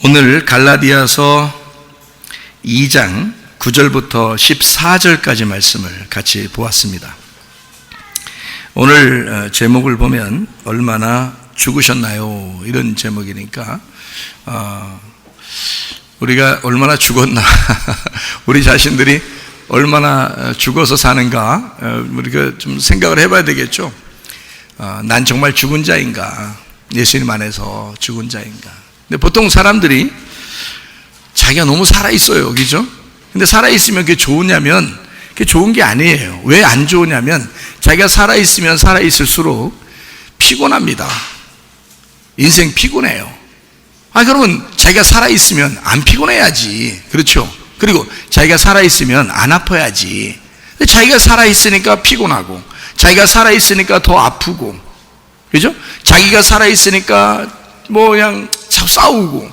오늘 갈라디아서 2장 9절부터 14절까지 말씀을 같이 보았습니다. 오늘 제목을 보면 얼마나 죽으셨나요? 이런 제목이니까 우리가 얼마나 죽었나 우리 자신들이 얼마나 죽어서 사는가 우리가 좀 생각을 해봐야 되겠죠. 난 정말 죽은 자인가? 예수님 안에서 죽은 자인가? 근데 보통 사람들이 자기가 너무 살아있어요, 그죠? 근데 살아있으면 그게 좋으냐면 그게 좋은 게 아니에요. 왜 안 좋으냐면 자기가 살아있으면 살아있을수록 피곤합니다. 인생 피곤해요. 그러면 자기가 살아있으면 안 피곤해야지, 그렇죠? 그리고 자기가 살아있으면 안 아파야지. 근데 자기가 살아있으니까 피곤하고, 자기가 살아있으니까 더 아프고, 그죠? 자기가 살아있으니까 그냥 싸우고,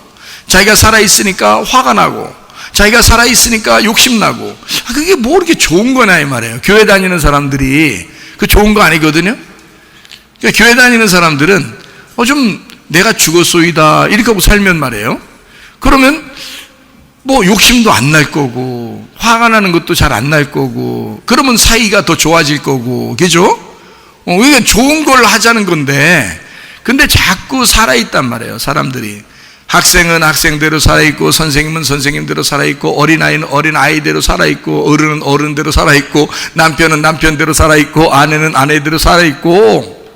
자기가 살아있으니까 화가 나고, 자기가 살아있으니까 욕심나고, 그게 뭐 이렇게 좋은 거냐 이 말이에요. 교회 다니는 사람들이 그 좋은 거 아니거든요. 그러니까 교회 다니는 사람들은 좀 내가 죽었소이다 이렇게 하고 살면 말이에요. 그러면 욕심도 안 날 거고, 화가 나는 것도 잘 안 날 거고, 그러면 사이가 더 좋아질 거고, 그죠? 이게 좋은 걸 하자는 건데, 근데 자꾸 살아있단 말이에요, 사람들이. 학생은 학생대로 살아있고, 선생님은 선생님대로 살아있고, 어린아이는 어린아이대로 살아있고, 어른은 어른대로 살아있고, 남편은 남편대로 살아있고, 아내는 아내대로 살아있고,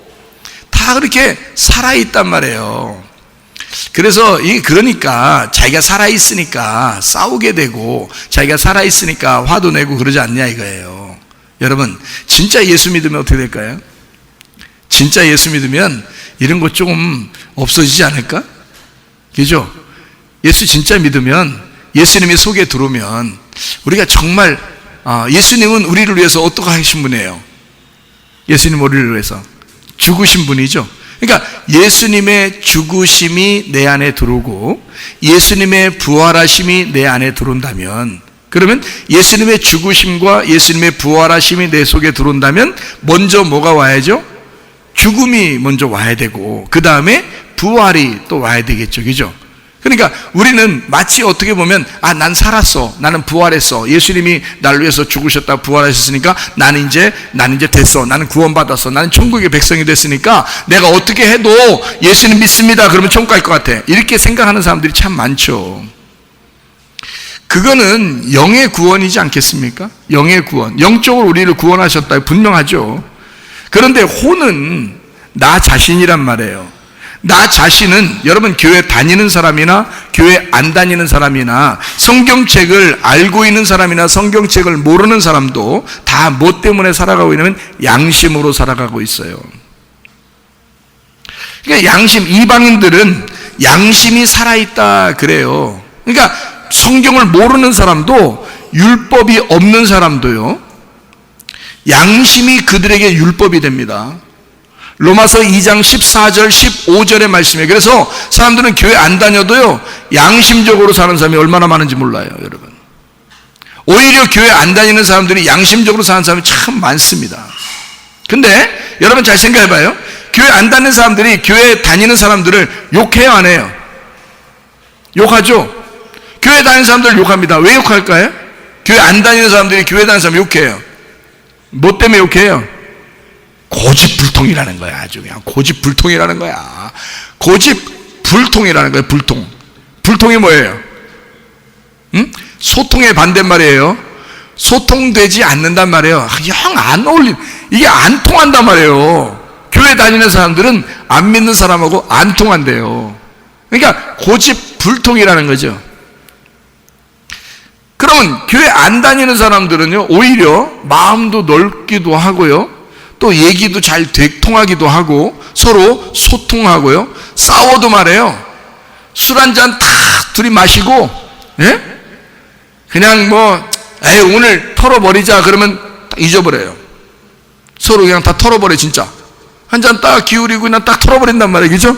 다 그렇게 살아있단 말이에요. 그러니까 자기가 살아있으니까 싸우게 되고, 자기가 살아있으니까 화도 내고 그러지 않냐 이거예요. 여러분, 진짜 예수 믿으면 어떻게 될까요? 진짜 예수 믿으면 이런 거 조금 없어지지 않을까? 그죠? 예수 진짜 믿으면, 예수님이 속에 들어오면 우리가 정말 예수님은 우리를 위해서 어떻게 하신 분이에요? 예수님 우리를 위해서 죽으신 분이죠. 그러니까 예수님의 죽으심이 내 안에 들어오고 예수님의 부활하심이 내 안에 들어온다면, 그러면 예수님의 죽으심과 예수님의 부활하심이 내 속에 들어온다면 먼저 뭐가 와야죠? 죽음이 먼저 와야 되고, 그 다음에 부활이 또 와야 되겠죠, 그죠? 그러니까 우리는 마치 어떻게 보면 난 살았어, 나는 부활했어, 예수님이 나를 위해서 죽으셨다 부활하셨으니까 나는 이제 됐어, 나는 구원받았어, 나는 천국의 백성이 됐으니까 내가 어떻게 해도 예수님 믿습니다 그러면 천국 갈 것 같아, 이렇게 생각하는 사람들이 참 많죠. 그거는 영의 구원이지 않겠습니까? 영의 구원, 영적으로 우리를 구원하셨다 분명하죠. 그런데 혼은 나 자신이란 말이에요. 나 자신은 여러분, 교회 다니는 사람이나 교회 안 다니는 사람이나 성경책을 알고 있는 사람이나 성경책을 모르는 사람도 다 뭐 때문에 살아가고 있냐면 양심으로 살아가고 있어요. 그러니까 양심, 이방인들은 양심이 살아있다 그래요. 그러니까 성경을 모르는 사람도, 율법이 없는 사람도요, 양심이 그들에게 율법이 됩니다. 로마서 2장 14절 15절의 말씀이에요. 그래서 사람들은 교회 안 다녀도요, 양심적으로 사는 사람이 얼마나 많은지 몰라요, 여러분. 오히려 교회 안 다니는 사람들이 양심적으로 사는 사람이 참 많습니다. 근데 여러분 잘 생각해봐요. 교회 안 다니는 사람들이 교회 다니는 사람들을 욕해요, 안 해요? 욕하죠? 교회 다니는 사람들 욕합니다. 왜 욕할까요? 교회 안 다니는 사람들이 교회 다니는 사람 욕해요. 뭐 때문에 욕해요? 고집불통이라는 거야. 아주 그냥 고집불통이라는 거야. 고집불통이라는 거야. 불통이 뭐예요? 소통의 반대말이에요. 소통되지 않는단 말이에요. 영 안 이게 안 통한단 말이에요. 교회 다니는 사람들은 안 믿는 사람하고 안 통한대요. 그러니까 고집불통이라는 거죠. 그러면 교회 안 다니는 사람들은요, 오히려 마음도 넓기도 하고요, 또 얘기도 잘 통하기도 하고, 서로 소통하고요, 싸워도 말해요, 술 한잔 다 둘이 마시고, 그냥 오늘 털어버리자 그러면 딱 잊어버려요. 서로 그냥 다 털어버려. 진짜 한 잔 딱 기울이고 그냥 딱 털어버린단 말이에요, 그죠?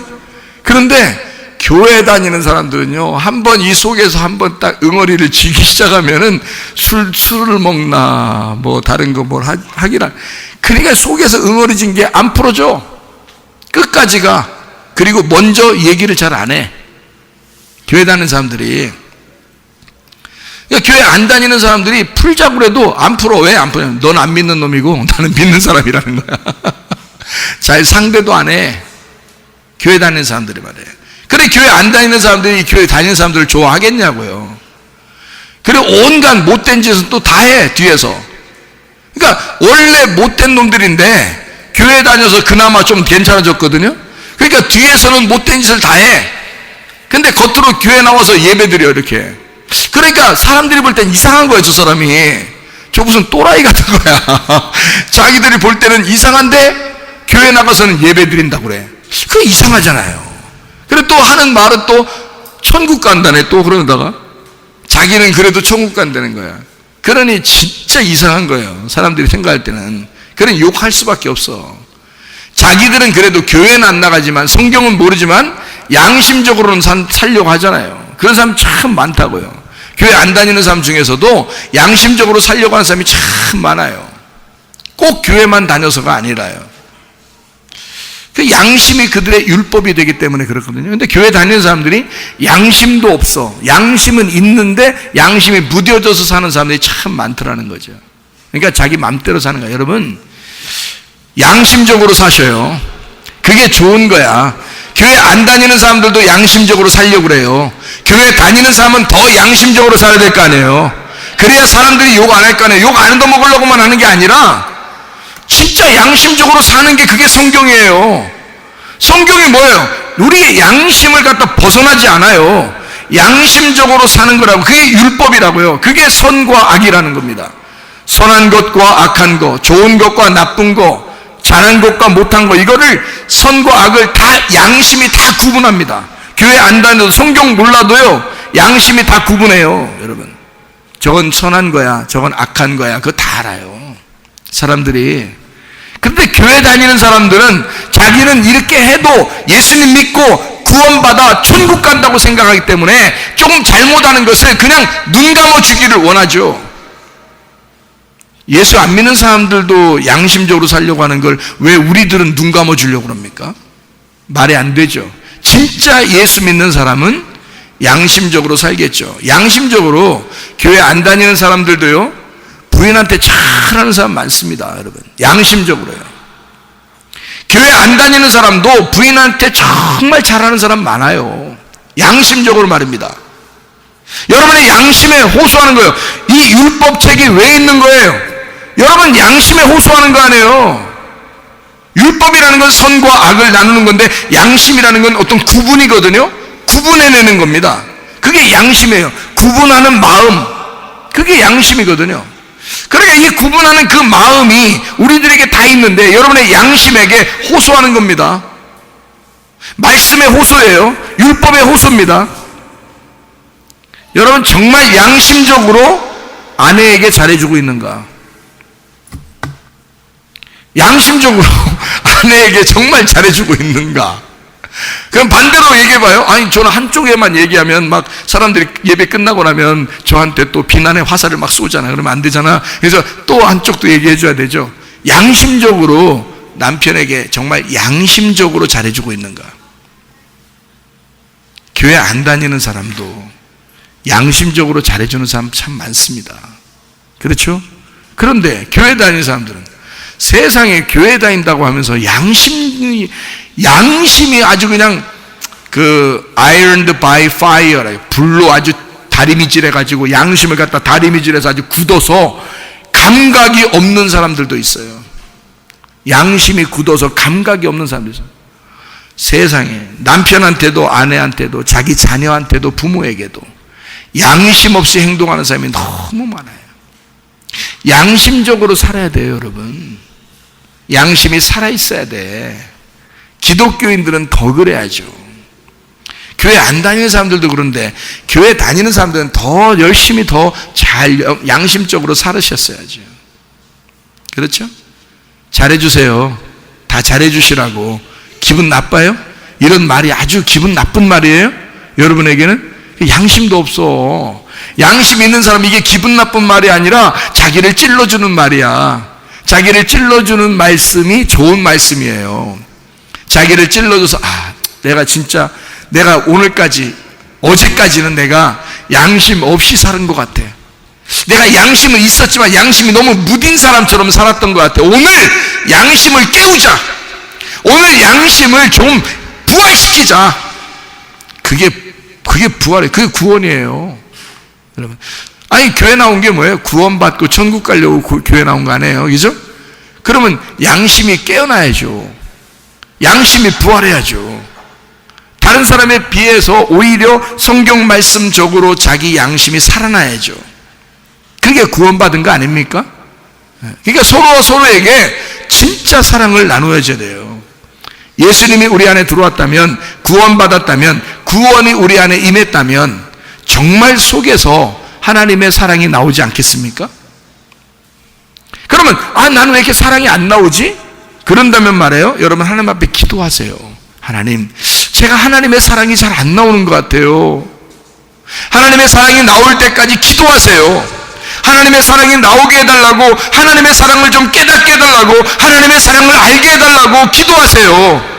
그런데 교회 다니는 사람들은요, 한번 이 속에서 한번 딱 응어리를 쥐기 시작하면은 술을 먹나 다른 거 뭘 하기라. 그러니까 속에서 응어리 진 게 안 풀어져, 끝까지가. 그리고 먼저 얘기를 잘 안 해. 교회 다니는 사람들이. 그러니까 교회 안 다니는 사람들이 풀자고 해도 안 풀어. 왜 안 풀어? 넌 안 믿는 놈이고 나는 믿는 사람이라는 거야. 잘 상대도 안 해. 교회 다니는 사람들이 말이에요. 그래, 교회 안 다니는 사람들이 교회 다니는 사람들을 좋아하겠냐고요. 그리고 온갖 못된 짓은 또 다 해, 뒤에서. 그러니까 원래 못된 놈들인데 교회 다녀서 그나마 좀 괜찮아졌거든요. 그러니까 뒤에서는 못된 짓을 다 해. 근데 겉으로 교회 나와서 예배드려, 이렇게. 그러니까 사람들이 볼 땐 이상한 거예요, 저 사람이. 저 무슨 또라이 같은 거야. 자기들이 볼 때는 이상한데 교회 나가서는 예배 드린다고 그래. 그게 이상하잖아요. 그리고 또 하는 말은 또 천국 간다네, 또 그러다가. 자기는 그래도 천국 간다는 거야. 그러니 진짜 이상한 거예요, 사람들이 생각할 때는. 그러니 욕할 수밖에 없어. 자기들은 그래도 교회는 안 나가지만, 성경은 모르지만 양심적으로는 살려고 하잖아요. 그런 사람 참 많다고요. 교회 안 다니는 사람 중에서도 양심적으로 살려고 하는 사람이 참 많아요. 꼭 교회만 다녀서가 아니라요. 그 양심이 그들의 율법이 되기 때문에 그렇거든요. 근데 교회 다니는 사람들이 양심도 없어. 양심은 있는데 양심이 무뎌져서 사는 사람들이 참 많더라는 거죠. 그러니까 자기 맘대로 사는 거야. 여러분, 양심적으로 사셔요. 그게 좋은 거야. 교회 안 다니는 사람들도 양심적으로 살려고 그래요. 교회 다니는 사람은 더 양심적으로 살아야 될 거 아니에요. 그래야 사람들이 욕 안 할 거 아니에요. 욕 안 얻어먹으려고만 하는 게 아니라 진짜 양심적으로 사는 게 그게 성경이에요. 성경이 뭐예요? 우리의 양심을 갖다 벗어나지 않아요. 양심적으로 사는 거라고. 그게 율법이라고요. 그게 선과 악이라는 겁니다. 선한 것과 악한 것, 좋은 것과 나쁜 것, 잘한 것과 못한 것, 이거를, 선과 악을 다 양심이 다 구분합니다. 교회 안 다녀도, 성경 몰라도요, 양심이 다 구분해요, 여러분. 저건 선한 거야, 저건 악한 거야, 그거 다 알아요, 사람들이. 근데 교회 다니는 사람들은 자기는 이렇게 해도 예수님 믿고 구원받아 천국 간다고 생각하기 때문에 조금 잘못하는 것을 그냥 눈 감아주기를 원하죠. 예수 안 믿는 사람들도 양심적으로 살려고 하는 걸 왜 우리들은 눈 감아주려고 합니까? 말이 안 되죠. 진짜 예수 믿는 사람은 양심적으로 살겠죠. 양심적으로. 교회 안 다니는 사람들도요, 부인한테 잘하는 사람 많습니다, 여러분. 양심적으로요. 교회 안 다니는 사람도 부인한테 정말 잘하는 사람 많아요. 양심적으로 말입니다. 여러분의 양심에 호소하는 거예요. 이 율법책이 왜 있는 거예요? 여러분 양심에 호소하는 거 아니에요. 율법이라는 건 선과 악을 나누는 건데, 양심이라는 건 어떤 구분이거든요. 구분해내는 겁니다. 그게 양심이에요. 구분하는 마음, 그게 양심이거든요. 그러니까 이 구분하는 그 마음이 우리들에게 다 있는데 여러분의 양심에게 호소하는 겁니다. 말씀의 호소예요. 율법의 호소입니다. 여러분 정말 양심적으로 아내에게 잘해주고 있는가? 양심적으로 아내에게 정말 잘해주고 있는가? 그럼 반대로 얘기해봐요. 아니 저는 한쪽에만 얘기하면 막 사람들이 예배 끝나고 나면 저한테 또 비난의 화살을 막 쏘잖아요. 그러면 안 되잖아. 그래서 또 한쪽도 얘기해줘야 되죠. 양심적으로 남편에게 정말 양심적으로 잘해주고 있는가? 교회 안 다니는 사람도 양심적으로 잘해주는 사람 참 많습니다. 그렇죠? 그런데 교회 다니는 사람들은 세상에 교회 다닌다고 하면서 양심이 아주 그냥 그 ironed by fire, 불로 아주 다리미질해 가지고 양심을 갖다 다리미질해서 아주 굳어서 감각이 없는 사람들도 있어요. 양심이 굳어서 감각이 없는 사람들 있어요. 세상에 남편한테도 아내한테도 자기 자녀한테도 부모에게도 양심 없이 행동하는 사람이 너무 많아요. 양심적으로 살아야 돼요, 여러분. 양심이 살아있어야 돼. 기독교인들은 더 그래야죠. 교회 안 다니는 사람들도 그런데 교회 다니는 사람들은 더 열심히 더 잘 양심적으로 살으셨어야죠. 그렇죠? 잘해주세요. 다 잘해주시라고. 기분 나빠요? 이런 말이 아주 기분 나쁜 말이에요? 여러분에게는? 양심도 없어. 양심 있는 사람 이게 기분 나쁜 말이 아니라 자기를 찔러주는 말이야. 자기를 찔러주는 말씀이 좋은 말씀이에요. 자기를 찔러줘서 내가 진짜 내가 오늘까지 어제까지는 내가 양심 없이 사는 것 같아. 내가 양심은 있었지만 양심이 너무 무딘 사람처럼 살았던 것 같아. 오늘 양심을 깨우자. 오늘 양심을 좀 부활시키자. 그게 부활이에요. 그게 구원이에요. 여러분, 아니 교회 나온 게 뭐예요? 구원받고 천국 가려고 교회 나온 거 아니에요? 그죠? 그러면 양심이 깨어나야죠. 양심이 부활해야죠. 다른 사람에 비해서 오히려 성경 말씀적으로 자기 양심이 살아나야죠. 그게 구원받은 거 아닙니까? 그러니까 서로가 서로에게 진짜 사랑을 나누어야 돼요. 예수님이 우리 안에 들어왔다면, 구원받았다면, 구원이 우리 안에 임했다면 정말 속에서 하나님의 사랑이 나오지 않겠습니까? 그러면 나는 왜 이렇게 사랑이 안 나오지? 그런다면 말이에요, 여러분 하나님 앞에 기도하세요. 하나님, 제가 하나님의 사랑이 잘 안 나오는 것 같아요. 하나님의 사랑이 나올 때까지 기도하세요. 하나님의 사랑이 나오게 해달라고, 하나님의 사랑을 좀 깨닫게 해달라고, 하나님의 사랑을 알게 해달라고 기도하세요.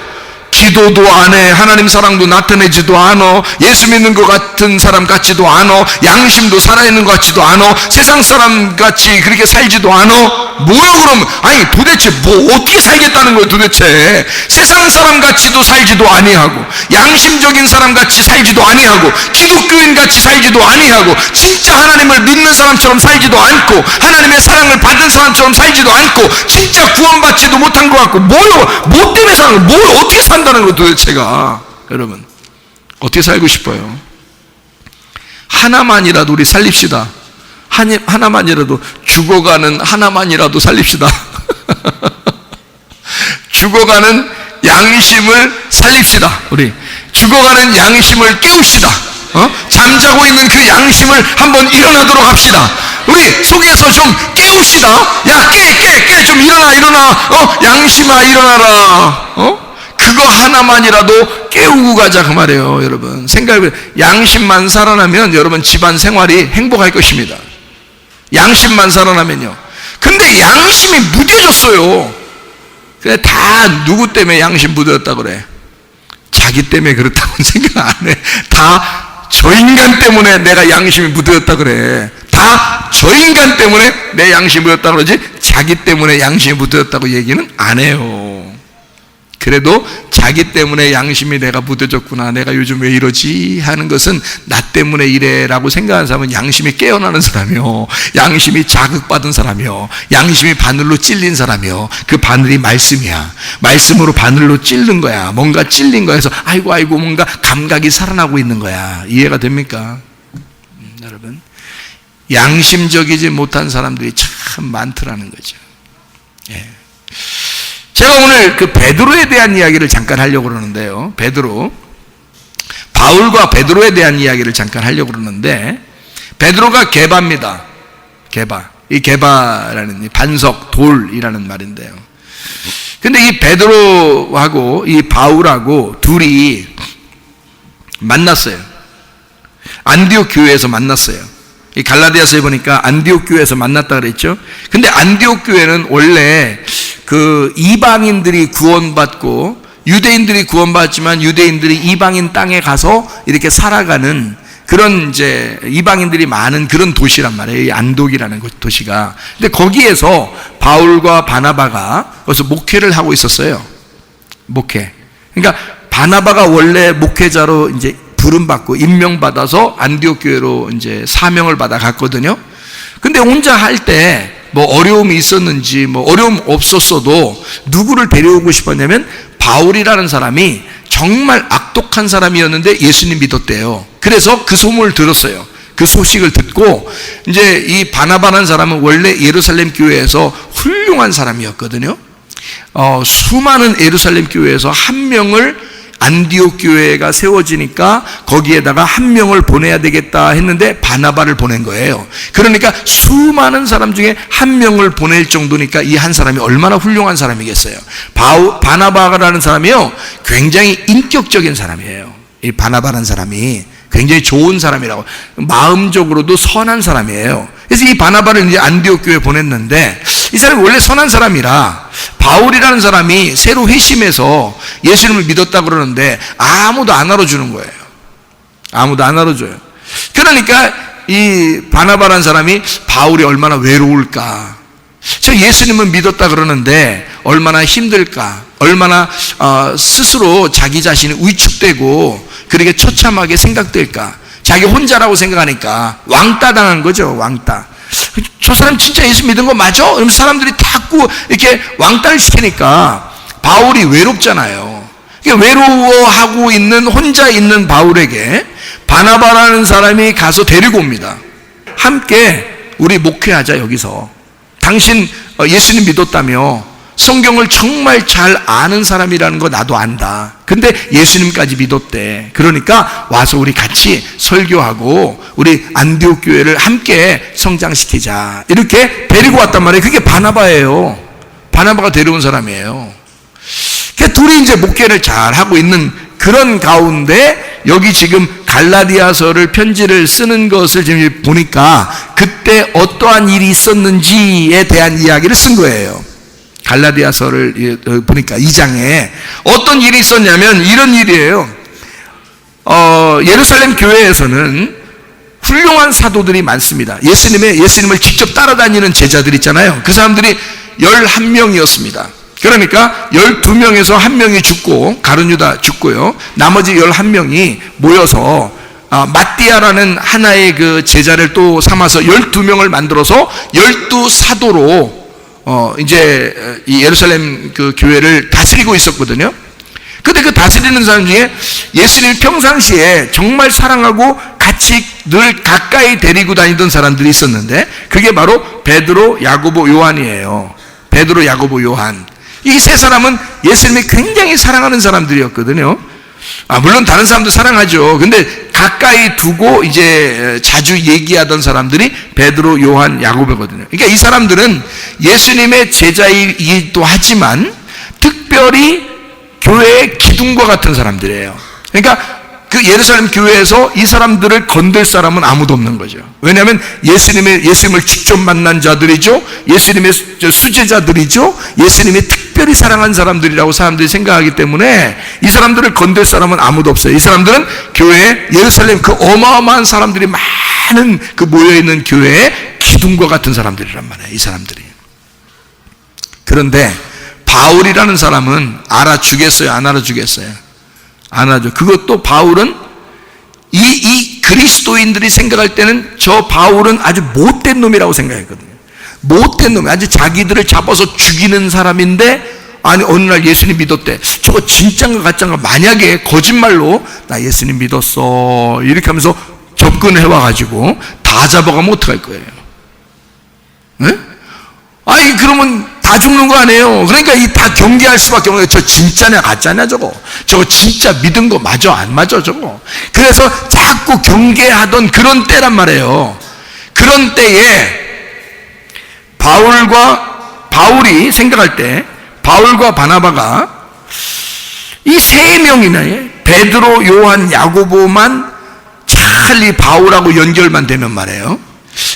기도도 안 해. 하나님 사랑도 나타내지도 않아. 예수 믿는 것 같은 사람 같지도 않아. 양심도 살아있는 것 같지도 않아. 세상 사람 같이 그렇게 살지도 않아. 뭐요 그럼? 아니 도대체 뭐 어떻게 살겠다는 거예요 도대체? 세상 사람 같이도 살지도 아니하고, 양심적인 사람 같이 살지도 아니하고, 기독교인 같이 살지도 아니하고, 진짜 하나님을 믿는 사람처럼 살지도 않고, 하나님의 사랑을 받은 사람처럼 살지도 않고, 진짜 구원받지도 못한 것 같고, 뭐요? 뭐 때문에 사는 거예요? 뭘 어떻게 산다는 거예요 도대체가? 여러분 어떻게 살고 싶어요? 하나만이라도 우리 살립시다. 하나만이라도, 죽어가는 하나만이라도 살립시다. 죽어가는 양심을 살립시다. 우리 죽어가는 양심을 깨웁시다. 잠자고 있는 그 양심을 한번 일어나도록 합시다. 우리 속에서 좀 깨웁시다. 야, 깨 좀 일어나. 양심아 일어나라. 그거 하나만이라도 깨우고 가자 그 말이에요. 여러분 생각해, 양심만 살아나면 여러분 집안 생활이 행복할 것입니다. 양심만 살아나면요. 근데 양심이 무뎌졌어요. 근데 다 누구 때문에 양심 무뎌졌다 그래? 자기 때문에 그렇다고는 생각 안 해. 다 저 인간 때문에 내가 양심이 무뎌졌다 그래. 다 저 인간 때문에 내 양심이 무뎌졌다 그러지, 자기 때문에 양심이 무뎌졌다고 얘기는 안 해요. 그래도 자기 때문에 양심이 내가 무뎌졌구나, 내가 요즘 왜 이러지 하는 것은 나 때문에 이래라고 생각하는 사람은 양심이 깨어나는 사람이요, 양심이 자극받은 사람이요, 양심이 바늘로 찔린 사람이요. 그 바늘이 말씀이야. 말씀으로 바늘로 찔른 거야. 뭔가 찔린 거야. 해서 아이고 뭔가 감각이 살아나고 있는 거야. 이해가 됩니까? 여러분 양심적이지 못한 사람들이 참 많더라는 거죠. 예. 제가 오늘 그 베드로에 대한 이야기를 잠깐 하려고 그러는데요. 바울과 베드로에 대한 이야기를 잠깐 하려고 그러는데, 베드로가 게바입니다. 이 게바라는 이 반석, 돌이라는 말인데요. 근데 이 베드로하고 이 바울하고 둘이 만났어요. 안디옥 교회에서 만났어요. 이 갈라디아서에 보니까 안디옥 교회에서 만났다 그랬죠. 근데 안디옥 교회는 원래 그 이방인들이 구원받고, 유대인들이 구원받지만 유대인들이 이방인 땅에 가서 이렇게 살아가는 그런 이제 이방인들이 많은 그런 도시란 말이에요. 이 안독이라는 도시가. 근데 거기에서 바울과 바나바가 거기서 목회를 하고 있었어요. 목회. 그러니까 바나바가 원래 목회자로 이제 부름받고 임명받아서 안디옥 교회로 이제 사명을 받아 갔거든요. 근데 혼자 할 때 뭐 어려움이 있었는지, 뭐 어려움 없었어도 누구를 데려오고 싶었냐면 바울이라는 사람이 정말 악독한 사람이었는데 예수님 믿었대요. 그래서 그 소문을 들었어요. 그 소식을 듣고 이제 이 바나바라는 사람은 원래 예루살렘 교회에서 훌륭한 사람이었거든요. 수많은 예루살렘 교회에서 한 명을 안디옥 교회가 세워지니까 거기에다가 한 명을 보내야 되겠다 했는데 바나바를 보낸 거예요. 그러니까 수많은 사람 중에 한 명을 보낼 정도니까 이 한 사람이 얼마나 훌륭한 사람이겠어요. 바나바라는 사람이요, 굉장히 인격적인 사람이에요. 이 바나바라는 사람이 굉장히 좋은 사람이라고, 마음적으로도 선한 사람이에요. 그래서 이 바나바를 이제 안디옥 교회에 보냈는데, 이 사람이 원래 선한 사람이라 바울이라는 사람이 새로 회심해서 예수님을 믿었다고 그러는데 아무도 안 알아주는 거예요. 아무도 안 알아줘요. 그러니까 이 바나바라는 사람이 바울이 얼마나 외로울까. 저 예수님을 믿었다 그러는데 얼마나 힘들까. 얼마나 스스로 자기 자신이 위축되고 그렇게 처참하게 생각될까. 자기 혼자라고 생각하니까 왕따 당한 거죠. 왕따. 저 사람 진짜 예수 믿은 거 맞아? 그럼 사람들이 자꾸 이렇게 왕따를 시키니까 바울이 외롭잖아요. 외로워하고 있는, 혼자 있는 바울에게 바나바라는 사람이 가서 데리고 옵니다. 함께 우리 목회하자. 여기서 당신 예수님 믿었다며 성경을 정말 잘 아는 사람이라는 거 나도 안다. 근데 예수님까지 믿었대. 그러니까 와서 우리 같이 설교하고 우리 안디옥 교회를 함께 성장시키자. 이렇게 데리고 왔단 말이에요. 그게 바나바예요. 바나바가 데려온 사람이에요. 그러니까 둘이 이제 목회를 잘 하고 있는 그런 가운데 여기 지금 갈라디아서를 편지를 쓰는 것을 지금 보니까 그때 어떠한 일이 있었는지에 대한 이야기를 쓴 거예요. 갈라디아서를 보니까 2장에 어떤 일이 있었냐면 이런 일이에요. 예루살렘 교회에서는 훌륭한 사도들이 많습니다. 예수님을 직접 따라다니는 제자들 있잖아요. 그 사람들이 11명이었습니다. 그러니까 12명에서 1명이 죽고 가룟유다 죽고요. 나머지 11명이 모여서 마띠아라는 하나의 그 제자를 또 삼아서 12명을 만들어서 12사도로 이제 이 예루살렘 그 교회를 다스리고 있었거든요. 근데 그 다스리는 사람 중에 예수님 평상시에 정말 사랑하고 같이 늘 가까이 데리고 다니던 사람들이 있었는데 그게 바로 베드로, 야고보, 요한이에요. 베드로, 야고보, 요한. 이 세 사람은 예수님이 굉장히 사랑하는 사람들이었거든요. 물론 다른 사람도 사랑하죠. 근데 가까이 두고 이제 자주 얘기하던 사람들이 베드로, 요한, 야고보거든요. 그러니까 이 사람들은 예수님의 제자이기도 하지만 특별히 교회의 기둥과 같은 사람들이에요. 그러니까 그 예루살렘 교회에서 이 사람들을 건들 사람은 아무도 없는 거죠. 왜냐하면 예수님을 직접 만난 자들이죠. 예수님의 수제자들이죠. 예수님이 특별히 사랑한 사람들이라고 사람들이 생각하기 때문에 이 사람들을 건들 사람은 아무도 없어요. 이 사람들은 교회, 예루살렘 그 어마어마한 사람들이 많은 그 모여있는 교회의 기둥과 같은 사람들이란 말이에요. 이 사람들이. 그런데 바울이라는 사람은 알아주겠어요? 안 알아주겠어요? 안 하죠. 그것도 바울은 이 그리스도인들이 생각할 때는 저 바울은 아주 못된 놈이라고 생각했거든요. 못된 놈이 아주 자기들을 잡아서 죽이는 사람인데 아니 어느 날 예수님 믿었대. 저거 진짠가 가짠가 만약에 거짓말로 나 예수님 믿었어 이렇게 하면서 접근해 와가지고 다 잡아가면 어떡할 거예요? 네? 아니 그러면 다 죽는 거 아니에요. 그러니까 이 다 경계할 수밖에 없는 거예요. 저 진짜냐 가짜냐 저거 진짜 믿은 거 맞아 안 맞아 저거. 그래서 자꾸 경계하던 그런 때란 말이에요. 그런 때에 바울이 생각할 때 바울과 바나바가 이 세 명이나 베드로, 요한, 야고보만 잘 이 바울하고 연결만 되면 말이에요.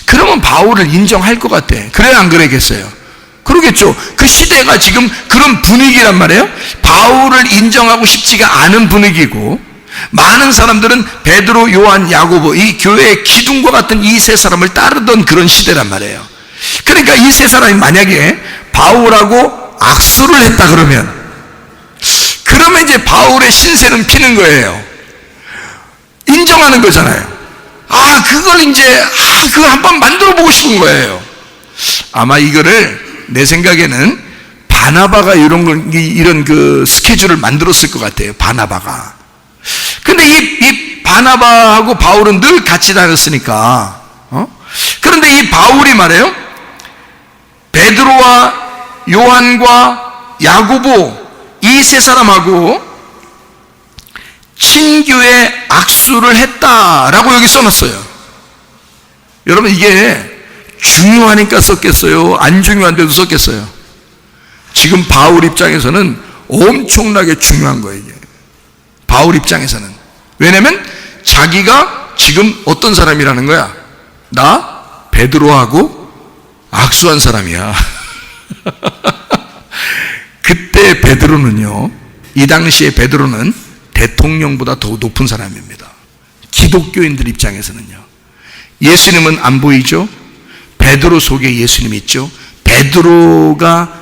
그러면 바울을 인정할 것 같아. 그래야 안 그러겠어요? 그러겠죠. 그 시대가 지금 그런 분위기란 말이에요. 바울을 인정하고 싶지가 않은 분위기고 많은 사람들은 베드로, 요한, 야고보 이 교회의 기둥과 같은 이 세 사람을 따르던 그런 시대란 말이에요. 그러니까 이 세 사람이 만약에 바울하고 악수를 했다 그러면 이제 바울의 신세는 피는 거예요. 인정하는 거잖아요. 그걸 이제 그걸 한번 만들어 보고 싶은 거예요. 아마 이거를 내 생각에는 바나바가 이런 그 스케줄을 만들었을 것 같아요. 바나바가. 근데 이 바나바하고 바울은 늘 같이 다녔으니까. 그런데 이 바울이 말해요. 베드로와 요한과 야고보 이 세 사람하고 친교에 악수를 했다라고 여기 써놨어요. 여러분 이게 중요하니까 썼겠어요? 안 중요한데도 썼겠어요? 지금 바울 입장에서는 엄청나게 중요한 거예요. 이게. 바울 입장에서는. 왜냐하면 자기가 지금 어떤 사람이라는 거야? 나 베드로하고 악수한 사람이야. 그때 베드로는요, 이 당시에 베드로는 대통령보다 더 높은 사람입니다. 기독교인들 입장에서는요. 예수님은 안 보이죠? 베드로 속에 예수님이 있죠. 베드로가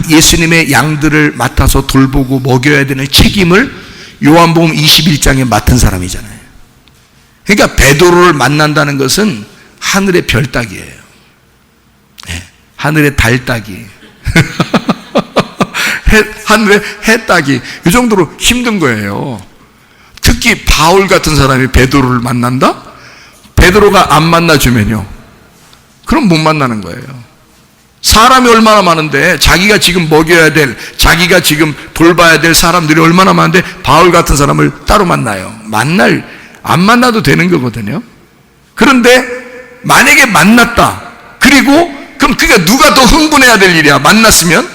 예수님의 양들을 맡아서 돌보고 먹여야 되는 책임을 요한복음 21장에 맡은 사람이잖아요. 그러니까 베드로를 만난다는 것은 하늘의 별 따기예요. 네, 하늘의 달 따기. 하늘의 해 따기. 이 정도로 힘든 거예요. 특히 바울 같은 사람이 베드로를 만난다? 베드로가 안 만나주면요, 그럼 못 만나는 거예요. 사람이 얼마나 많은데, 자기가 지금 먹여야 될, 자기가 지금 돌봐야 될 사람들이 얼마나 많은데 바울 같은 사람을 따로 만나요. 안 만나도 되는 거거든요. 그런데 만약에 만났다, 그리고 그럼 그게 누가 더 흥분해야 될 일이야? 만났으면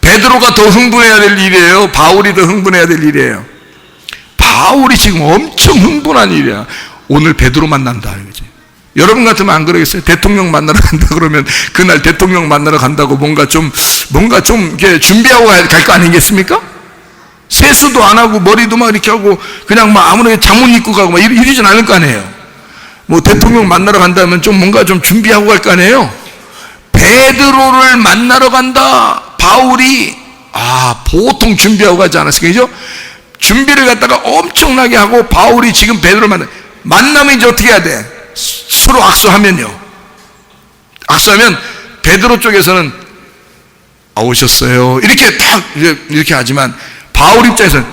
베드로가 더 흥분해야 될 일이에요? 바울이 더 흥분해야 될 일이에요? 바울이 지금 엄청 흥분한 일이야. 오늘 베드로 만난다 이거지. 여러분 같으면 안 그러겠어요? 대통령 만나러 간다 그러면 그날 대통령 만나러 간다고 뭔가 좀 이렇게 준비하고 갈 거 아니겠습니까? 세수도 안 하고 머리도 막 이렇게 하고 그냥 막 아무나 잠옷 입고 가고 막 이러진 않을 거 아니에요. 뭐 대통령 만나러 간다면 좀 뭔가 좀 준비하고 갈 거 아니에요. 베드로를 만나러 간다. 바울이 보통 준비하고 가지 않았을까? 그죠? 준비를 갖다가 엄청나게 하고 바울이 지금 베드로를 만나면 이제 어떻게 해야 돼? 서로 악수하면요. 악수하면 베드로 쪽에서는 오셨어요. 이렇게 딱 이렇게 하지만 바울 입장에서는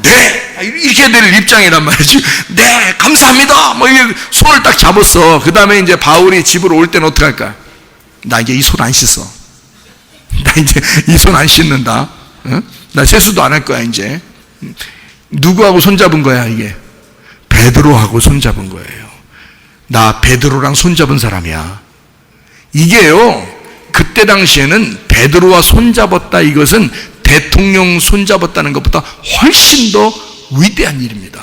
네 이렇게 될 입장이란 말이지. 네 감사합니다. 뭐 이게 손을 딱 잡았어. 그 다음에 이제 바울이 집으로 올 때는 어떻게 할까? 나 이제 이 손 안 씻어. 나 이제 이 손 안 씻는다. 응? 나 세수도 안 할 거야 이제. 누구하고 손잡은 거야 이게? 베드로하고 손잡은 거예요. 나 베드로랑 손잡은 사람이야. 이게요, 그때 당시에는 베드로와 손잡았다, 이것은 대통령 손잡았다는 것보다 훨씬 더 위대한 일입니다.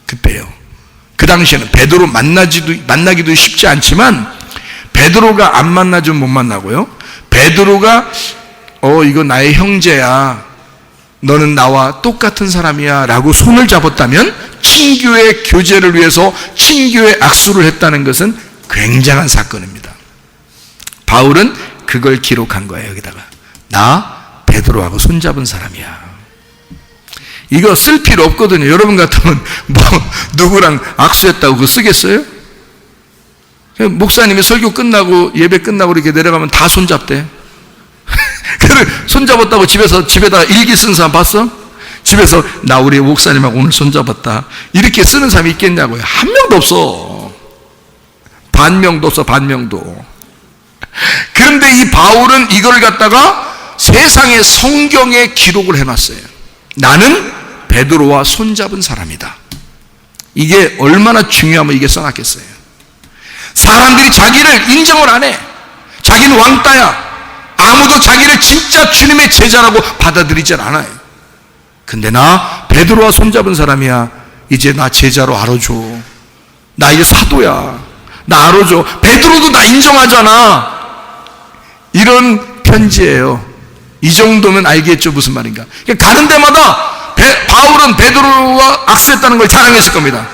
그때요. 그 당시에는 베드로 만나기도 쉽지 않지만 베드로가 안 만나주면 못 만나고요. 베드로가 이거 나의 형제야, 너는 나와 똑같은 사람이야 라고 손을 잡았다면 친교의 교제를 위해서 친교의 악수를 했다는 것은 굉장한 사건입니다. 바울은 그걸 기록한 거예요. 여기다가 나 베드로하고 손잡은 사람이야. 이거 쓸 필요 없거든요. 여러분 같으면 뭐 누구랑 악수했다고 그거 쓰겠어요? 목사님이 설교 끝나고 예배 끝나고 이렇게 내려가면 다 손잡대. 손잡았다고 집에다가 일기 쓴 사람 봤어? 집에서 나 우리 목사님하고 오늘 손잡았다 이렇게 쓰는 사람이 있겠냐고요. 한 명도 없어. 반명도 없어. 반명도. 그런데 이 바울은 이걸 갖다가 세상의 성경에 기록을 해놨어요. 나는 베드로와 손잡은 사람이다. 이게 얼마나 중요하면 이게 써놨겠어요. 사람들이 자기를 인정을 안 해. 자기는 왕따야. 아무도 자기를 진짜 주님의 제자라고 받아들이질 않아요. 근데 나 베드로와 손잡은 사람이야. 이제 나 제자로 알아줘. 나 이제 사도야. 나 알아줘. 베드로도 나 인정하잖아. 이런 편지예요. 이 정도면 알겠죠 무슨 말인가. 가는 데마다 바울은 베드로와 악수했다는 걸 자랑했을 겁니다.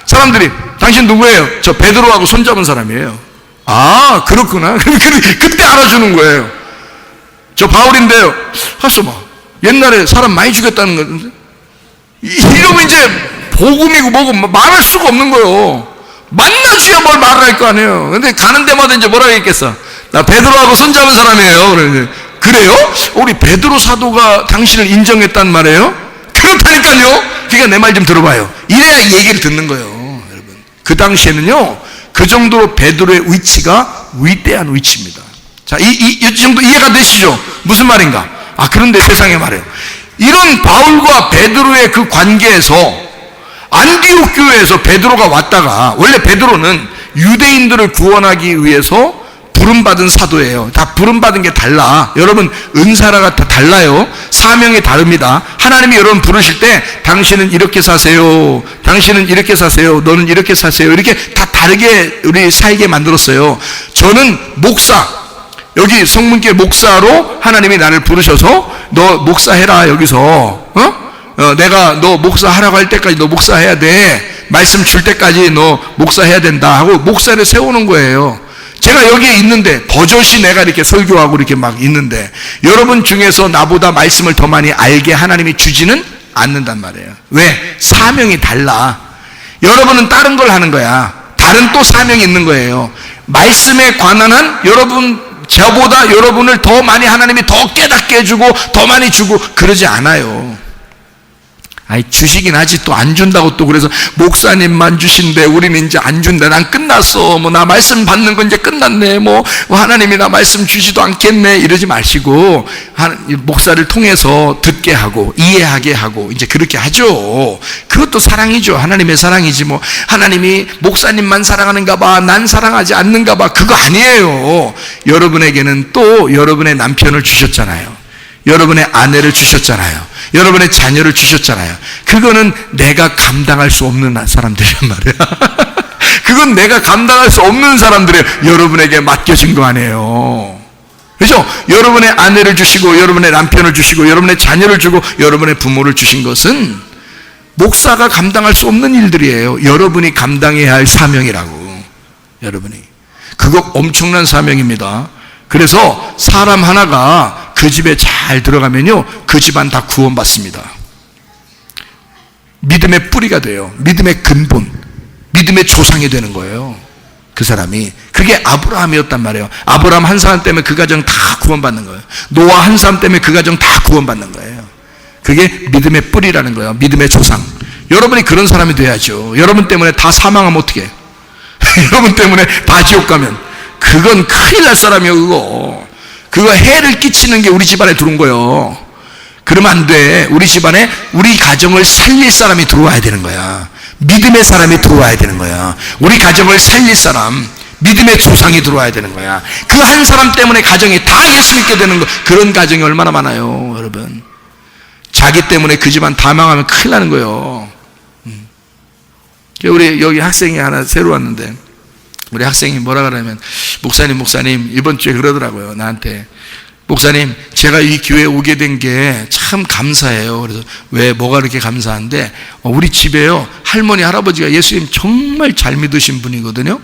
사람들이 당신 누구예요? 저 베드로하고 손잡은 사람이에요. 아 그렇구나. 그때 알아주는 거예요. 저 바울인데요. 가서 봐. 옛날에 사람 많이 죽였다는 건데 이러면 이제 복음이고 뭐고 말할 수가 없는 거예요. 만나줘야 뭘 말을 할 거 아니에요. 근데 가는 데마다 이제 뭐라고 했겠어? 나 베드로하고 손잡은 사람이에요. 그래요? 우리 베드로 사도가 당신을 인정했단 말이에요? 그렇다니까요. 그러니까 내 말 좀 들어봐요. 이래야 얘기를 듣는 거예요. 여러분, 그 당시에는요 그 정도로 베드로의 위치가 위대한 위치입니다. 자, 이 정도 이해가 되시죠? 무슨 말인가? 그런데 세상에 말해요. 이런 바울과 베드로의 그 관계에서 안디옥 교회에서 베드로가 왔다가, 원래 베드로는 유대인들을 구원하기 위해서 부름받은 사도예요. 다 부름받은 게 달라. 여러분 은사라가 다 달라요. 사명이 다릅니다. 하나님이 여러분 부르실 때 당신은 이렇게 사세요, 당신은 이렇게 사세요, 너는 이렇게 사세요, 이렇게 다 다르게 우리 살게 만들었어요. 저는 목사, 여기 성문교회 목사로 하나님이 나를 부르셔서 너 목사해라. 여기서 내가 너 목사하라고 할 때까지 너 목사해야 돼. 말씀 줄 때까지 너 목사해야 된다 하고 목사를 세우는 거예요. 제가 여기에 있는데 버젓이 내가 이렇게 설교하고 이렇게 막 있는데 여러분 중에서 나보다 말씀을 더 많이 알게 하나님이 주지는 않는단 말이에요. 왜? 사명이 달라. 여러분은 다른 걸 하는 거야. 다른 또 사명이 있는 거예요. 말씀에 관한 한 저보다 여러분을 더 많이 하나님이 더 깨닫게 해주고 더 많이 주고 그러지 않아요. 아니 주시긴 하지 또 안 준다고 또 그래서 목사님만 주신대 우리는 이제 안 준대 난 끝났어 뭐 나 말씀 받는 건 이제 끝났네 뭐 하나님이 나 말씀 주지도 않겠네 이러지 마시고 목사를 통해서 듣게 하고 이해하게 하고 이제 그렇게 하죠. 그것도 사랑이죠. 하나님의 사랑이지 뭐 하나님이 목사님만 사랑하는가 봐 난 사랑하지 않는가 봐 그거 아니에요. 여러분에게는 또 여러분의 남편을 주셨잖아요. 여러분의 아내를 주셨잖아요. 여러분의 자녀를 주셨잖아요. 그거는 내가 감당할 수 없는 사람들이란 말이야. 그건 내가 감당할 수 없는 사람들이에요. 여러분에게 맡겨진 거 아니에요. 그렇죠? 여러분의 아내를 주시고 여러분의 남편을 주시고 여러분의 자녀를 주고 여러분의 부모를 주신 것은 목사가 감당할 수 없는 일들이에요. 여러분이 감당해야 할 사명이라고. 여러분이. 그거 엄청난 사명입니다. 그래서 사람 하나가 그 집에 잘 들어가면요 그 집안 다 구원받습니다. 믿음의 뿌리가 돼요. 믿음의 근본, 믿음의 조상이 되는 거예요. 그 사람이. 그게 아브라함이었단 말이에요. 아브라함 한 사람 때문에 그 가정 다 구원받는 거예요. 노아 한 사람 때문에 그 가정 다 구원받는 거예요. 그게 믿음의 뿌리라는 거예요. 믿음의 조상. 여러분이 그런 사람이 돼야죠. 여러분 때문에 다 사망하면 어떻게 해요? 여러분 때문에 다 지옥 가면 그건 큰일 날 사람이에요. 그거 해를 끼치는 게 우리 집안에 들어온 거예요. 그러면 안 돼. 우리 집안에 우리 가정을 살릴 사람이 들어와야 되는 거야. 믿음의 사람이 들어와야 되는 거야. 우리 가정을 살릴 사람, 믿음의 조상이 들어와야 되는 거야. 그 한 사람 때문에 가정이 다 예수 믿게 되는 거. 그런 가정이 얼마나 많아요, 여러분. 자기 때문에 그 집안 다 망하면 큰일 나는 거예요. 우리 여기 학생이 하나 새로 왔는데 우리 학생이 뭐라 그러냐면 목사님 이번 주에 그러더라고요. 나한테 목사님 제가 이 교회에 오게 된 게 참 감사해요. 그래서 왜 뭐가 그렇게 감사한데 우리 집에요 할머니 할아버지가 예수님 정말 잘 믿으신 분이거든요.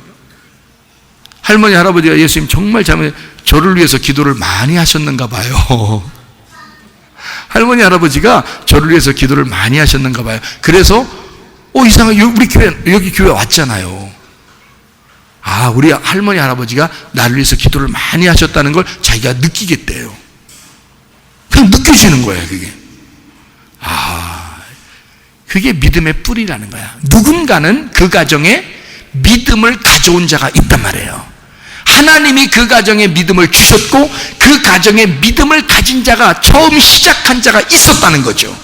할머니 할아버지가 예수님 정말 잘 저를 위해서 기도를 많이 하셨는가 봐요. 할머니 할아버지가 저를 위해서 기도를 많이 하셨는가 봐요. 그래서 이상하게 우리 교회 여기 교회 왔잖아요. 우리 할머니 할아버지가 나를 위해서 기도를 많이 하셨다는 걸 자기가 느끼겠대요. 그냥 느껴지는 거예요. 그게 믿음의 뿌리라는 거야. 누군가는 그 가정에 믿음을 가져온 자가 있단 말이에요. 하나님이 그 가정에 믿음을 주셨고 그 가정에 믿음을 가진 자가 처음 시작한 자가 있었다는 거죠.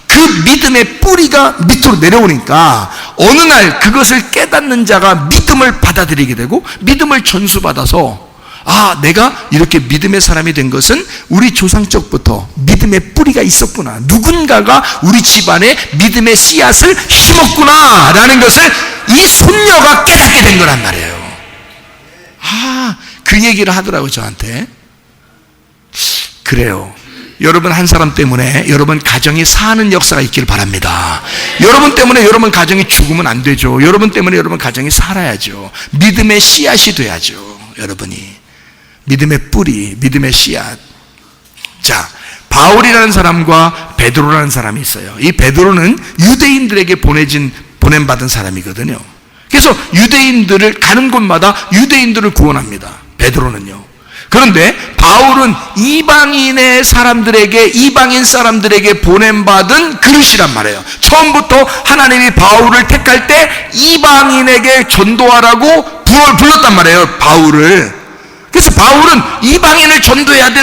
그 믿음의 뿌리가 밑으로 내려오니까 어느 날 그것을 깨닫는 자가 믿음을 받아들이게 되고 믿음을 전수받아서 내가 이렇게 믿음의 사람이 된 것은 우리 조상적부터 믿음의 뿌리가 있었구나. 누군가가 우리 집안에 믿음의 씨앗을 심었구나 라는 것을 이 손녀가 깨닫게 된 거란 말이에요. 그 얘기를 하더라고요, 저한테. 그래요. 여러분 한 사람 때문에 여러분 가정이 사는 역사가 있기를 바랍니다. 여러분 때문에 여러분 가정이 죽으면 안 되죠. 여러분 때문에 여러분 가정이 살아야죠. 믿음의 씨앗이 돼야죠. 여러분이 믿음의 뿌리, 믿음의 씨앗. 자, 바울이라는 사람과 베드로라는 사람이 있어요. 이 베드로는 유대인들에게 보냄받은 사람이거든요. 그래서 유대인들을 가는 곳마다 유대인들을 구원합니다. 베드로는요. 그런데 바울은 이방인 사람들에게 보냄받은 그릇이란 말이에요. 처음부터 하나님이 바울을 택할 때 이방인에게 전도하라고 불렀단 말이에요, 바울을. 그래서 바울은 이방인을 전도해야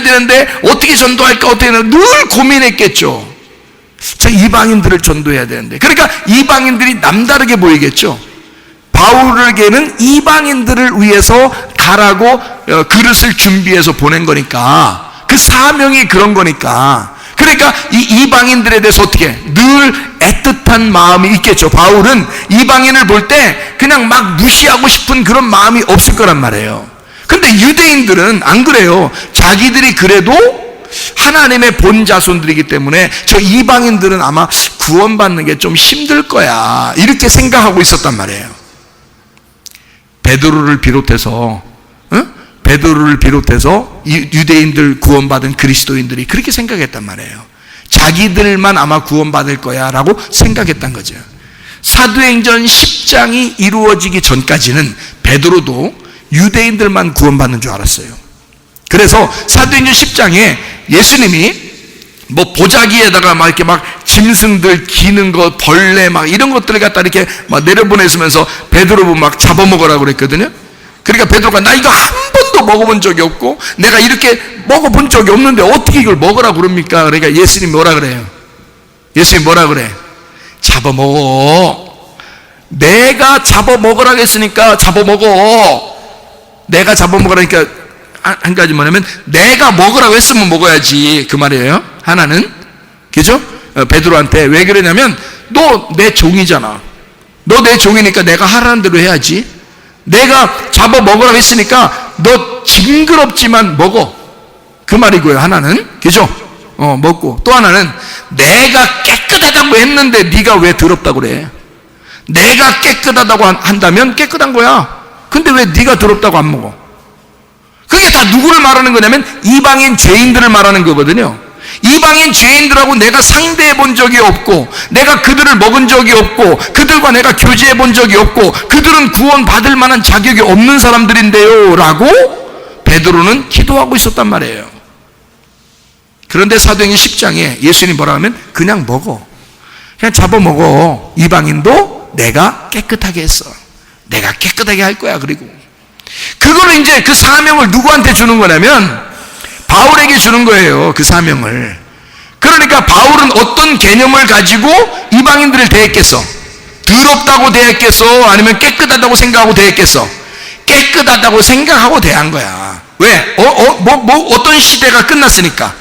되는데 어떻게 전도할까 늘 고민했겠죠. 이방인들을 전도해야 되는데, 그러니까 이방인들이 남다르게 보이겠죠. 바울에게는 이방인들을 위해서 가라고 그릇을 준비해서 보낸 거니까, 그 사명이 그런 거니까. 그러니까 이 이방인들에 대해서 어떻게 늘 애틋한 마음이 있겠죠. 바울은 이방인을 볼 때 그냥 막 무시하고 싶은 그런 마음이 없을 거란 말이에요. 근데 유대인들은 안 그래요. 자기들이 그래도 하나님의 본 자손들이기 때문에 저 이방인들은 아마 구원받는 게 좀 힘들 거야, 이렇게 생각하고 있었단 말이에요. 베드로를 비롯해서 유대인들 구원받은 그리스도인들이 그렇게 생각했단 말이에요. 자기들만 아마 구원받을 거야 라고 생각했단 거죠. 사도행전 10장이 이루어지기 전까지는 베드로도 유대인들만 구원받는 줄 알았어요. 그래서 사도행전 10장에 예수님이 뭐 보자기에다가 막 이렇게 막 짐승들 기는 거, 벌레 막 이런 것들을 갖다 이렇게 막 내려보내면서 베드로 보고 막 잡아먹으라고 그랬거든요. 그러니까 베드로가 나 이거 한 번도 먹어본 적이 없고 내가 이렇게 먹어본 적이 없는데 어떻게 이걸 먹으라고 그럽니까? 그러니까 예수님이 뭐라 그래요? 예수님이 뭐라 그래? 잡아먹어. 내가 잡아먹으라고 했으니까 잡아먹어. 내가 잡아먹으라니까 한 가지 뭐냐면 내가 먹으라고 했으면 먹어야지, 그 말이에요. 하나는, 그죠? 베드로한테 왜 그러냐면 너 내 종이잖아. 너 내 종이니까 내가 하라는 대로 해야지. 내가 잡아먹으라고 했으니까 너 징그럽지만 먹어, 그 말이고요. 하나는, 그죠? 먹고, 또 하나는 내가 깨끗하다고 했는데 네가 왜 더럽다고 그래? 내가 깨끗하다고 한다면 깨끗한 거야. 근데 왜 네가 더럽다고 안 먹어? 그게 다 누구를 말하는 거냐면 이방인 죄인들을 말하는 거거든요. 이방인 죄인들하고 내가 상대해 본 적이 없고, 내가 그들을 먹은 적이 없고, 그들과 내가 교제해 본 적이 없고, 그들은 구원받을 만한 자격이 없는 사람들인데요 라고 베드로는 기도하고 있었단 말이에요. 그런데 사도행전 10장에 예수님이 뭐라 하면 그냥 먹어, 그냥 잡아먹어. 이방인도 내가 깨끗하게 했어. 내가 깨끗하게 할 거야. 그리고 그거를 이제 그 사명을 누구한테 주는 거냐면 바울에게 주는 거예요, 그 사명을. 그러니까 바울은 어떤 개념을 가지고 이방인들을 대했겠어? 더럽다고 대했겠어? 아니면 깨끗하다고 생각하고 대했겠어? 깨끗하다고 생각하고 대한 거야. 왜? 어떤 시대가 끝났으니까.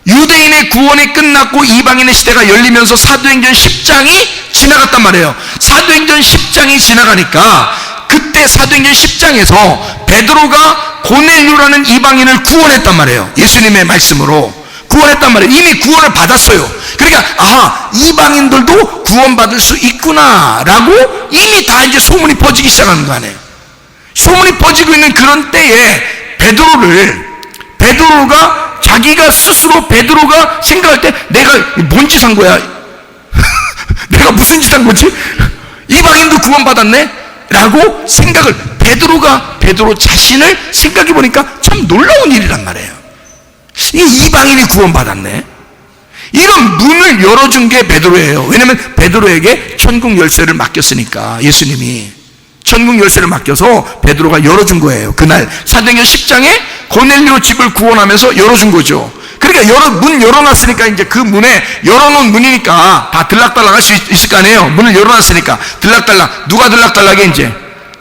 유대인의 구원이 끝났고 이방인의 시대가 열리면서 사도행전 10장이 지나갔단 말이에요. 사도행전 10장이 지나가니까 그때 사도행전 10장에서 베드로가 고넬료라는 이방인을 구원했단 말이에요. 예수님의 말씀으로 구원했단 말이에요. 이미 구원을 받았어요. 그러니까 이방인들도 구원받을 수 있구나 라고 이미 다 이제 소문이 퍼지기 시작하는 거 아니에요. 소문이 퍼지고 있는 그런 때에 베드로가 자기가 스스로 베드로가 생각할 때 내가 뭔 짓 한 거야? 내가 무슨 짓 한 거지? 이방인도 구원받았네? 라고 생각을, 베드로 자신을 생각해 보니까 참 놀라운 일이란 말이에요. 이 이방인이 구원받았네? 이런 문을 열어준 게 베드로예요. 왜냐면 베드로에게 천국 열쇠를 맡겼으니까. 예수님이 천국 열쇠를 맡겨서 베드로가 열어준 거예요. 그날 사도행전 10장에 고넬료 집을 구원하면서 열어준 거죠. 그러니까 문 열어놨으니까 이제 그 문에, 열어놓은 문이니까 다 들락달락 할 수 있을 거 아니에요. 문을 열어놨으니까 들락달락. 누가 들락달락해? 이제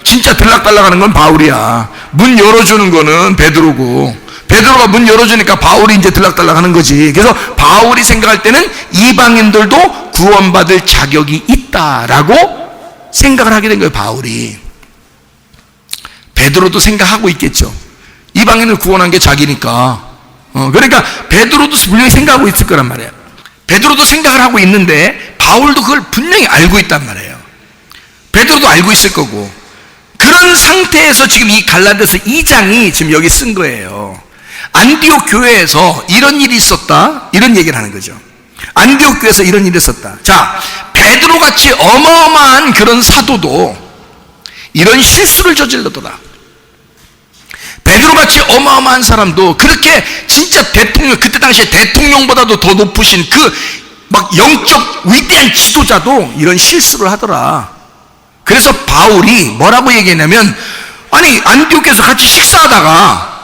진짜 들락달락 하는 건 바울이야. 문 열어주는 거는 베드로고, 베드로가 문 열어주니까 바울이 이제 들락달락 하는 거지. 그래서 바울이 생각할 때는 이방인들도 구원받을 자격이 있다라고 생각을 하게 된 거예요, 바울이. 베드로도 생각하고 있겠죠. 이방인을 구원한 게 자기니까. 그러니까 베드로도 분명히 생각하고 있을 거란 말이에요. 베드로도 생각을 하고 있는데 바울도 그걸 분명히 알고 있단 말이에요. 베드로도 알고 있을 거고. 그런 상태에서 지금 이 갈라디아서 2장이 지금 여기 쓴 거예요. 안디옥 교회에서 이런 일이 있었다, 이런 얘기를 하는 거죠. 안디옥 교회에서 이런 일이 있었다. 자, 베드로같이 어마어마한 그런 사도도 이런 실수를 저질러더라. 베드로같이 어마어마한 사람도 그렇게 진짜 대통령, 그때 당시에 대통령보다도 더 높으신 그 막 영적 위대한 지도자도 이런 실수를 하더라. 그래서 바울이 뭐라고 얘기했냐면, 아니 안디옥에서 같이 식사하다가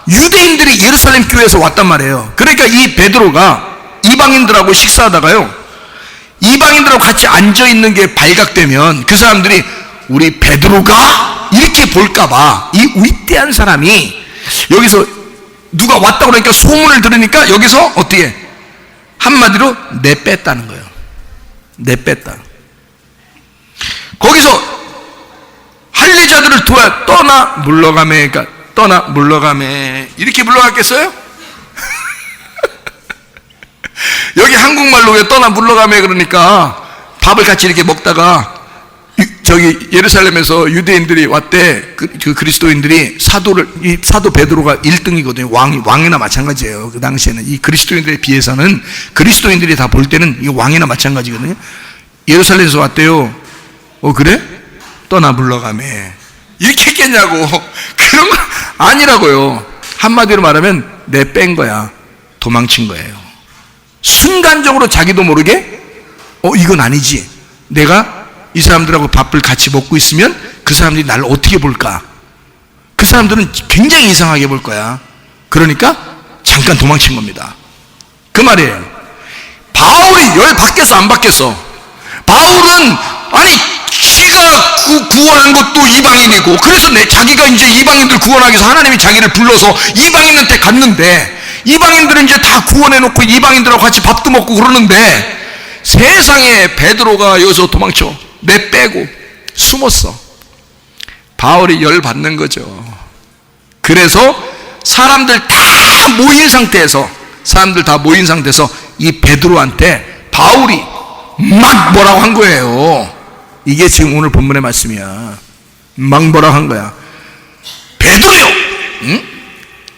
유대인들이 예루살렘 교회에서 왔단 말이에요. 그러니까 이 베드로가 이방인들하고 식사하다가요, 이방인들하고 같이 앉아있는 게 발각되면 그 사람들이 우리 베드로가 이렇게 볼까봐 이 위대한 사람이 여기서 누가 왔다고 그러니까 소문을 들으니까 여기서 어떻게 한마디로 내뺐다는 거예요. 내뺐다. 거기서 할례자들을 떠나 물러가매, 그러니까 떠나 물러가매, 이렇게 물러갔겠어요? 한국말로 왜 떠나 물러가며 그러니까 밥을 같이 이렇게 먹다가 저기 예루살렘에서 유대인들이 왔대. 그 그리스도인들이 이 사도 베드로가 1등이거든요. 왕이나 마찬가지예요. 그 당시에는 이 그리스도인들에 비해서는 그리스도인들이 다 볼 때는 이 왕이나 마찬가지거든요. 예루살렘에서 왔대요. 그래? 떠나 물러가며. 이렇게 했겠냐고. 그런 거 아니라고요. 한마디로 말하면 내 뺀 거야. 도망친 거예요. 순간적으로 자기도 모르게 이건 아니지. 내가 이 사람들하고 밥을 같이 먹고 있으면 그 사람들이 나를 어떻게 볼까? 그 사람들은 굉장히 이상하게 볼 거야. 그러니까 잠깐 도망친 겁니다. 그 말이에요. 바울이 열 받겠어 안 받겠어? 바울은 아니 지가 구원한 것도 이방인이고, 그래서 자기가 이제 이방인들 구원하기 위해서 하나님이 자기를 불러서 이방인한테 갔는데, 이방인들은 이제 다 구원해놓고 이방인들하고 같이 밥도 먹고 그러는데, 세상에 베드로가 여기서 도망쳐 내빼고 숨었어. 바울이 열 받는 거죠. 그래서 사람들 다 모인 상태에서 이 베드로한테 바울이 막 뭐라고 한 거예요. 이게 지금 오늘 본문의 말씀이야. 막 뭐라고 한 거야. 베드로요, 응?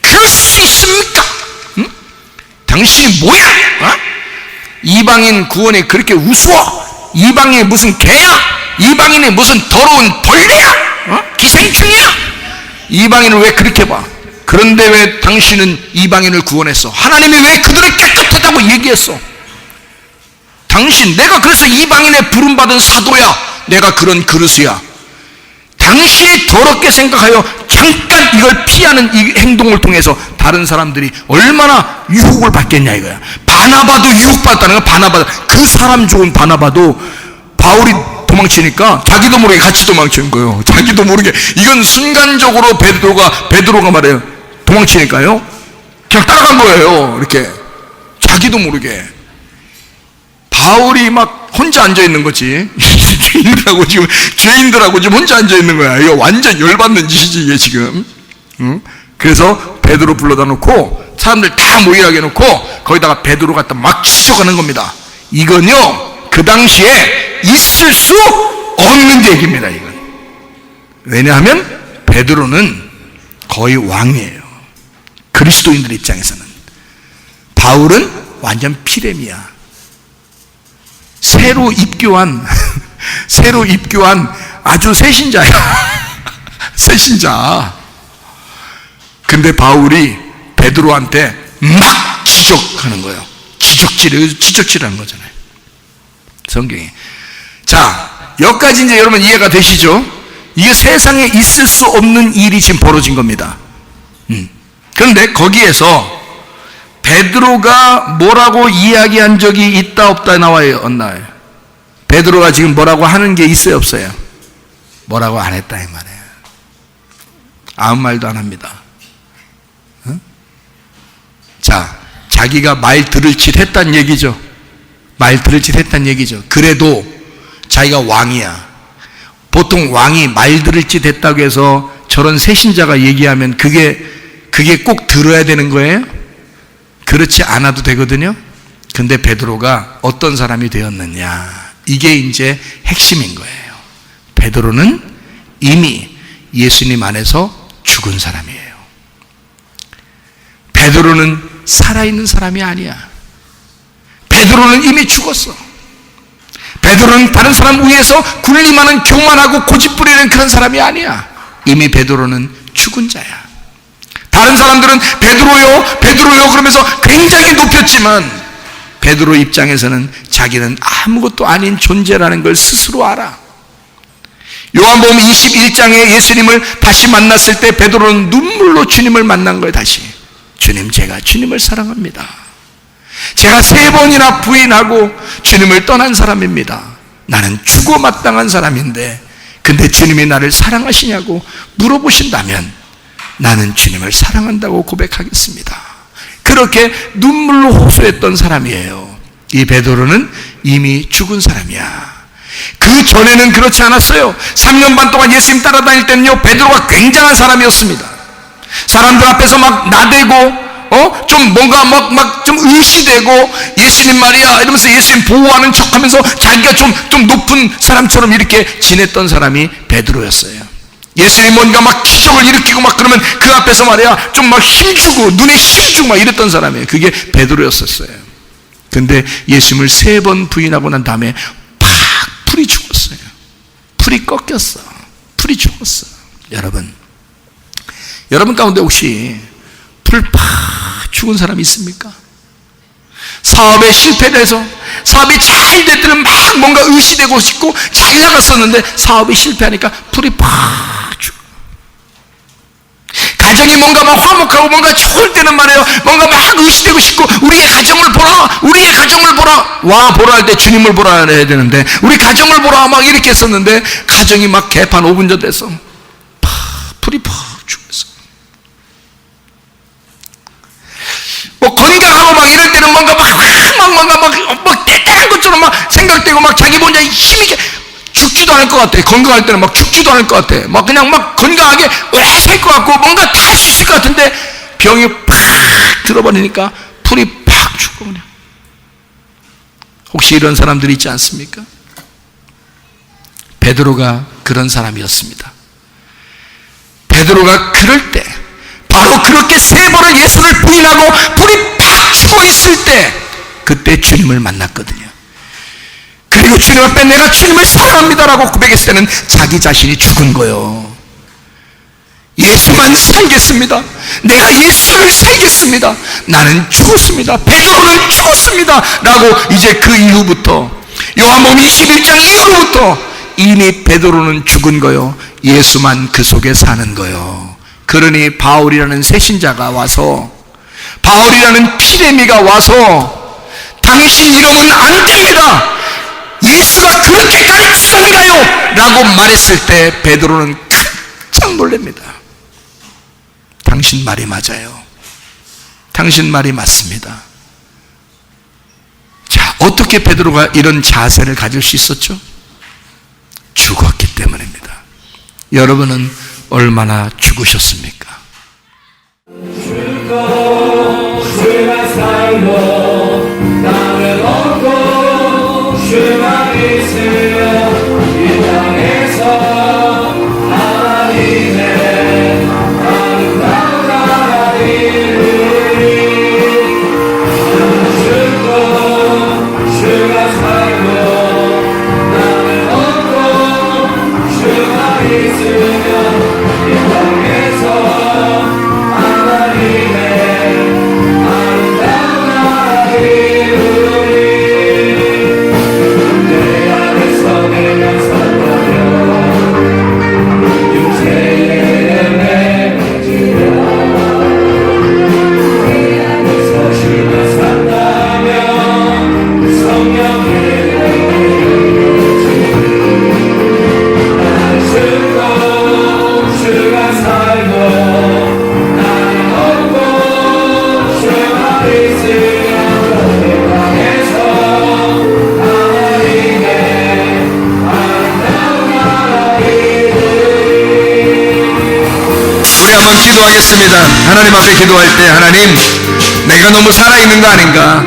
그럴 수 있습니까? 응? 당신이 뭐야? 이방인 구원이 그렇게 우스워? 이방인이 무슨 개야? 이방인이 무슨 더러운 벌레야? 기생충이야? 이방인을 왜 그렇게 봐? 그런데 왜 당신은 이방인을 구원했어? 하나님이 왜 그들을 깨끗하다고 얘기했어? 내가 그래서 이방인의 부름받은 사도야. 내가 그런 그릇이야. 당신이 더럽게 생각하여 잠깐 이걸 피하는 이 행동을 통해서 다른 사람들이 얼마나 유혹을 받겠냐 이거야. 바나바도 유혹받았다는 거야. 바나바, 그 사람 좋은 바나바도 바울이 도망치니까 자기도 모르게 같이 도망친 거예요. 자기도 모르게. 이건 순간적으로 베드로가 말해요. 도망치니까요. 그냥 따라간 거예요. 이렇게 자기도 모르게. 바울이 막 혼자 앉아 있는 거지. 죄인들하고 지금 혼자 앉아 있는 거야. 이거 완전 열받는 짓이지 이게 지금. 응? 그래서 베드로 불러다 놓고 사람들 다 모이게 해놓고 거기다가 베드로 갖다 막 지적하는 겁니다. 이건요 그 당시에 있을 수 없는 얘기입니다. 이건. 왜냐하면 베드로는 거의 왕이에요. 그리스도인들 입장에서는. 바울은 완전 피레미야. 새로 입교한 아주 새신자야. 새신자. 근데 바울이 베드로한테 막 지적하는 거예요. 지적질하는 거잖아요. 성경이. 자, 여기까지 이제 여러분 이해가 되시죠? 이게 세상에 있을 수 없는 일이 지금 벌어진 겁니다. 그런데 거기에서 베드로가 뭐라고 이야기한 적이 있다 없다 나와요? 없나요? 베드로가 지금 뭐라고 하는 게 있어요 없어요? 뭐라고 안 했다 이 말이에요. 아무 말도 안 합니다. 응? 자, 자기가 말 들을 짓 했단 얘기죠. 그래도 자기가 왕이야. 보통 왕이 말 들을 짓 했다고 해서 저런 새신자가 얘기하면 그게 꼭 들어야 되는 거예요? 그렇지 않아도 되거든요. 근데 베드로가 어떤 사람이 되었느냐, 이게 이제 핵심인 거예요. 베드로는 이미 예수님 안에서 죽은 사람이에요. 베드로는 살아있는 사람이 아니야. 베드로는 이미 죽었어. 베드로는 다른 사람 위해서 군림하는 교만하고 고집부리는 그런 사람이 아니야. 이미 베드로는 죽은 자야. 다른 사람들은 베드로요 그러면서 굉장히 높였지만 베드로 입장에서는 자기는 아무것도 아닌 존재라는 걸 스스로 알아. 요한복음 21장에 예수님을 다시 만났을 때 베드로는 눈물로 주님을 만난 거예요. 다시. 주님, 제가 주님을 사랑합니다. 제가 3번이나 부인하고 주님을 떠난 사람입니다. 나는 죽어 마땅한 사람인데, 근데 주님이 나를 사랑하시냐고 물어보신다면 나는 주님을 사랑한다고 고백하겠습니다. 그렇게 눈물로 호소했던 사람이에요. 이 베드로는 이미 죽은 사람이야. 그 전에는 그렇지 않았어요. 3년 반 동안 예수님 따라다닐 때는요, 베드로가 굉장한 사람이었습니다. 사람들 앞에서 막 나대고 좀 뭔가 막 좀 의시되고 예수님 말이야 이러면서 예수님 보호하는 척 하면서 자기가 좀 높은 사람처럼 이렇게 지냈던 사람이 베드로였어요. 예수님 뭔가 막 기적을 일으키고 막 그러면 그 앞에서 말이야 좀 막 힘주고 눈에 힘주고 막 이랬던 사람이에요. 그게 베드로였었어요. 근데 예수님을 3번 부인하고 난 다음에 팍 풀이 죽었어요. 풀이 꺾였어. 풀이 죽었어. 여러분 가운데 혹시 풀 팍 죽은 사람이 있습니까? 사업에 실패를 해서 사업이 잘 될 때는 막 뭔가 의시되고 싶고 잘 나갔었는데 사업이 실패하니까 풀이 팍 죽어. 가정이 뭔가 막 화목하고 뭔가 좋을 때는 말이에요 뭔가 막 의시되고 싶고 우리의 가정을 보라 와 보라 할 때 주님을 보라 해야 되는데 우리 가정을 보라 막 이렇게 했었는데 가정이 막 개판 5분 전 돼서 풀이 팍 죽었어. 뭐 건강하고 막 이럴 때는 뭔가 막 대단한 것처럼 막 생각되고 막 자기 혼자 힘있게 죽지도 않을 것 같아. 건강할 때는 막 죽지도 않을 것 같아. 막 그냥 막 건강하게 오래 살 것 같고 뭔가 다 할 수 있을 것 같은데 병이 팍 들어버리니까 풀이 팍 죽고 그냥. 혹시 이런 사람들이 있지 않습니까? 베드로가 그런 사람이었습니다. 베드로가 그럴 때 바로 그렇게 3번을 예수를 부인하고 불이 팍 죽어 있을 때 그때 주님을 만났거든요. 그리고 주님 앞에 내가 주님을 사랑합니다라고 고백했을 때는 자기 자신이 죽은 거예요. 예수만 살겠습니다. 내가 예수를 살겠습니다. 나는 죽었습니다. 베드로는 죽었습니다. 라고 이제 그 이후부터 요한복음 21장 이후로부터 이미 베드로는 죽은 거요. 예수만 그 속에 사는 거요. 그러니 바울이라는 새신자가 와서 바울이라는 피레미가 와서 당신 이름은 안 됩니다. 예수가 그렇게 가르치던가요? 라고 말했을 때 베드로는 깜짝 놀랍니다. 당신 말이 맞아요. 당신 말이 맞습니다. 자, 어떻게 베드로가 이런 자세를 가질 수 있었죠? 죽었기 때문입니다. 여러분은 얼마나 죽으셨습니까? 죽고 주만 살고 나를 얻고 주만 있으며 이 땅에서 하나님의 아름다운 나라 이루리. 죽고 주만 살고 나를 얻고 주만 있으며 기도하겠습니다. 하나님 앞에 기도할 때 하나님 내가 너무 살아있는 거 아닌가?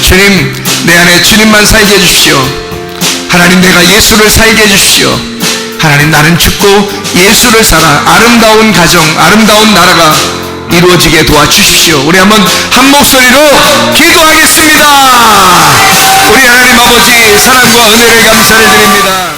주님 내 안에 주님만 살게 해주십시오. 하나님 내가 예수를 살게 해주십시오. 하나님 나는 죽고 예수를 살아 아름다운 가정 아름다운 나라가 이루어지게 도와주십시오. 우리 한번 한 목소리로 기도하겠습니다. 우리 하나님 아버지 사랑과 은혜를 감사를 드립니다.